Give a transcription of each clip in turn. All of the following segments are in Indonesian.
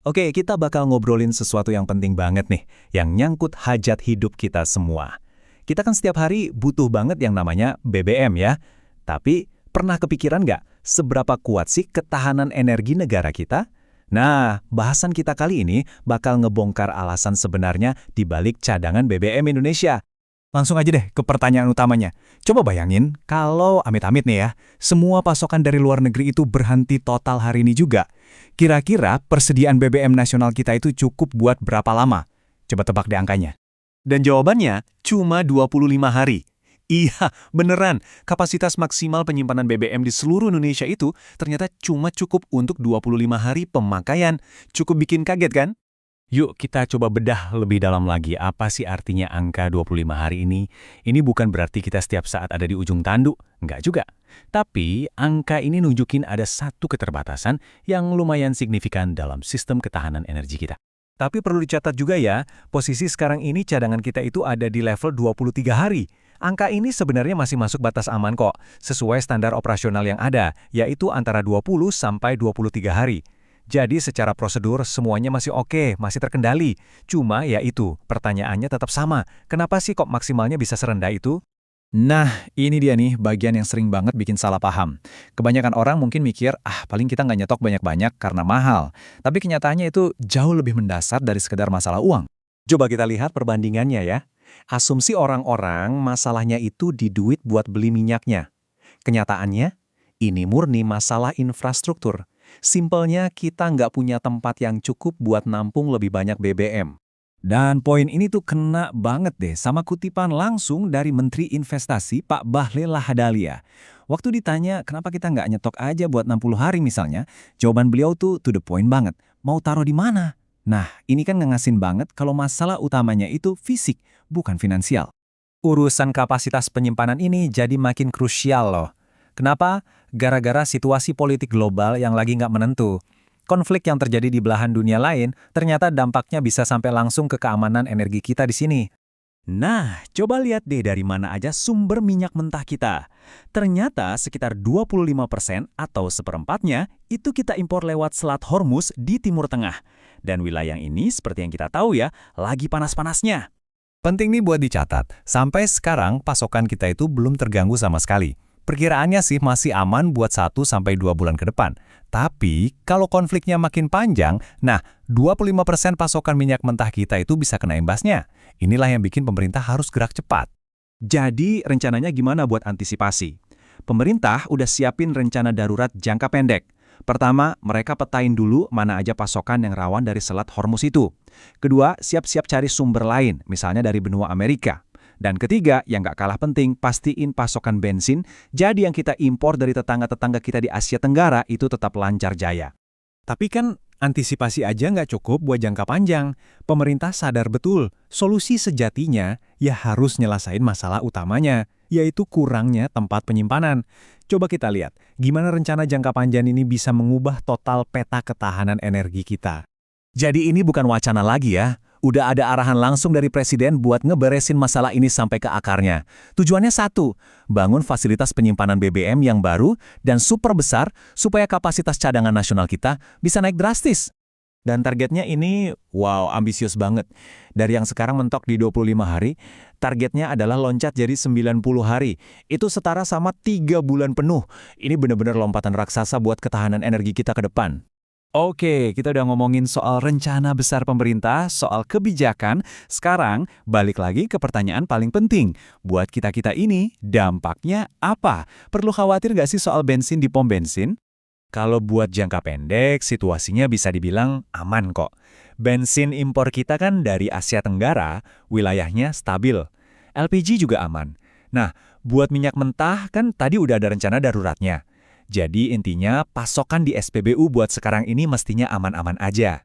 Oke, kita bakal ngobrolin sesuatu yang penting banget nih, yang nyangkut hajat hidup kita semua. Kita kan setiap hari butuh banget yang namanya BBM ya. Tapi, pernah kepikiran nggak seberapa kuat sih ketahanan energi negara kita? Nah, bahasan kita kali ini bakal ngebongkar alasan sebenarnya di balik cadangan BBM Indonesia. Langsung aja deh ke pertanyaan utamanya. Coba bayangin, kalau amit-amit nih ya, semua pasokan dari luar negeri itu berhenti total hari ini juga. Kira-kira persediaan BBM nasional kita itu cukup buat berapa lama? Coba tebak deh angkanya. Dan jawabannya, cuma 25 hari. Iya, beneran. Kapasitas maksimal penyimpanan BBM di seluruh Indonesia itu ternyata cuma cukup untuk 25 hari pemakaian. Cukup bikin kaget kan? Yuk kita coba bedah lebih dalam lagi apa sih artinya angka 25 hari ini. Ini bukan berarti kita setiap saat ada di ujung tanduk, enggak juga. Tapi angka ini nunjukin ada satu keterbatasan yang lumayan signifikan dalam sistem ketahanan energi kita. Tapi perlu dicatat juga ya, posisi sekarang ini cadangan kita itu ada di level 23 hari. Angka ini sebenarnya masih masuk batas aman kok, sesuai standar operasional yang ada, yaitu antara 20 sampai 23 hari. Jadi secara prosedur semuanya masih oke, masih terkendali. Cuma ya itu, pertanyaannya tetap sama. Kenapa sih kok maksimalnya bisa serendah itu? Nah, ini dia nih bagian yang sering banget bikin salah paham. Kebanyakan orang mungkin mikir, paling kita nggak nyetok banyak-banyak karena mahal. Tapi kenyataannya itu jauh lebih mendasar dari sekedar masalah uang. Coba kita lihat perbandingannya ya. Asumsi orang-orang masalahnya itu di duit buat beli minyaknya. Kenyataannya, ini murni masalah infrastruktur. Simpelnya kita nggak punya tempat yang cukup buat nampung lebih banyak BBM. Dan poin ini tuh kena banget deh sama kutipan langsung dari Menteri Investasi Pak Bahlil Lahadalia. Waktu ditanya kenapa kita nggak nyetok aja buat 60 hari misalnya, jawaban beliau tuh to the point banget. Mau taruh di mana? Nah, ini kan ngengasin banget kalau masalah utamanya itu fisik, bukan finansial. Urusan kapasitas penyimpanan ini jadi makin krusial loh. Kenapa? Gara-gara situasi politik global yang lagi nggak menentu. Konflik yang terjadi di belahan dunia lain ternyata dampaknya bisa sampai langsung ke keamanan energi kita di sini. Nah, coba lihat deh dari mana aja sumber minyak mentah kita. Ternyata sekitar 25% atau seperempatnya itu kita impor lewat Selat Hormuz di Timur Tengah. Dan wilayah ini seperti yang kita tahu ya, lagi panas-panasnya. Penting nih buat dicatat, sampai sekarang pasokan kita itu belum terganggu sama sekali. Perkiraannya sih masih aman buat 1-2 bulan ke depan. Tapi, kalau konfliknya makin panjang, nah 25% pasokan minyak mentah kita itu bisa kena imbasnya. Inilah yang bikin pemerintah harus gerak cepat. Jadi, rencananya gimana buat antisipasi? Pemerintah udah siapin rencana darurat jangka pendek. Pertama, mereka petain dulu mana aja pasokan yang rawan dari Selat Hormuz itu. Kedua, siap-siap cari sumber lain, misalnya dari benua Amerika. Dan ketiga, yang gak kalah penting, pastiin pasokan bensin, jadi yang kita impor dari tetangga-tetangga kita di Asia Tenggara itu tetap lancar jaya. Tapi kan antisipasi aja nggak cukup buat jangka panjang. Pemerintah sadar betul, solusi sejatinya ya harus nyelesain masalah utamanya, yaitu kurangnya tempat penyimpanan. Coba kita lihat, gimana rencana jangka panjang ini bisa mengubah total peta ketahanan energi kita. Jadi ini bukan wacana lagi ya. Udah ada arahan langsung dari Presiden buat ngeberesin masalah ini sampai ke akarnya. Tujuannya satu, bangun fasilitas penyimpanan BBM yang baru dan super besar supaya kapasitas cadangan nasional kita bisa naik drastis. Dan targetnya ini, wow, ambisius banget. Dari yang sekarang mentok di 25 hari, targetnya adalah loncat jadi 90 hari. Itu setara sama 3 bulan penuh. Ini benar-benar lompatan raksasa buat ketahanan energi kita ke depan. Oke, kita udah ngomongin soal rencana besar pemerintah, soal kebijakan. Sekarang, balik lagi ke pertanyaan paling penting. Buat kita-kita ini, dampaknya apa? Perlu khawatir nggak sih soal bensin di pom bensin? Kalau buat jangka pendek, situasinya bisa dibilang aman kok. Bensin impor kita kan dari Asia Tenggara, wilayahnya stabil. LPG juga aman. Nah, buat minyak mentah kan tadi udah ada rencana daruratnya. Jadi intinya pasokan di SPBU buat sekarang ini mestinya aman-aman aja.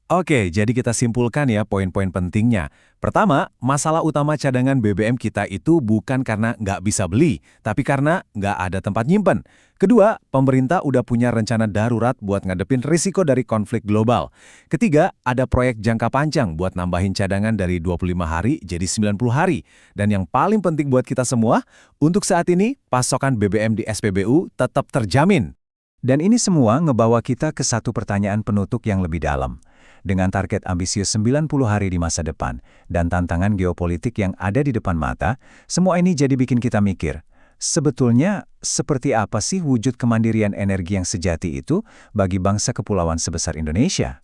Oke, jadi kita simpulkan ya poin-poin pentingnya. Pertama, masalah utama cadangan BBM kita itu bukan karena nggak bisa beli, tapi karena nggak ada tempat nyimpen. Kedua, pemerintah udah punya rencana darurat buat ngadepin risiko dari konflik global. Ketiga, ada proyek jangka panjang buat nambahin cadangan dari 25 hari jadi 90 hari. Dan yang paling penting buat kita semua, untuk saat ini pasokan BBM di SPBU tetap terjamin. Dan ini semua ngebawa kita ke satu pertanyaan penutup yang lebih dalam. Dengan target ambisius 90 hari di masa depan dan tantangan geopolitik yang ada di depan mata, semua ini jadi bikin kita mikir, sebetulnya seperti apa sih wujud kemandirian energi yang sejati itu bagi bangsa kepulauan sebesar Indonesia?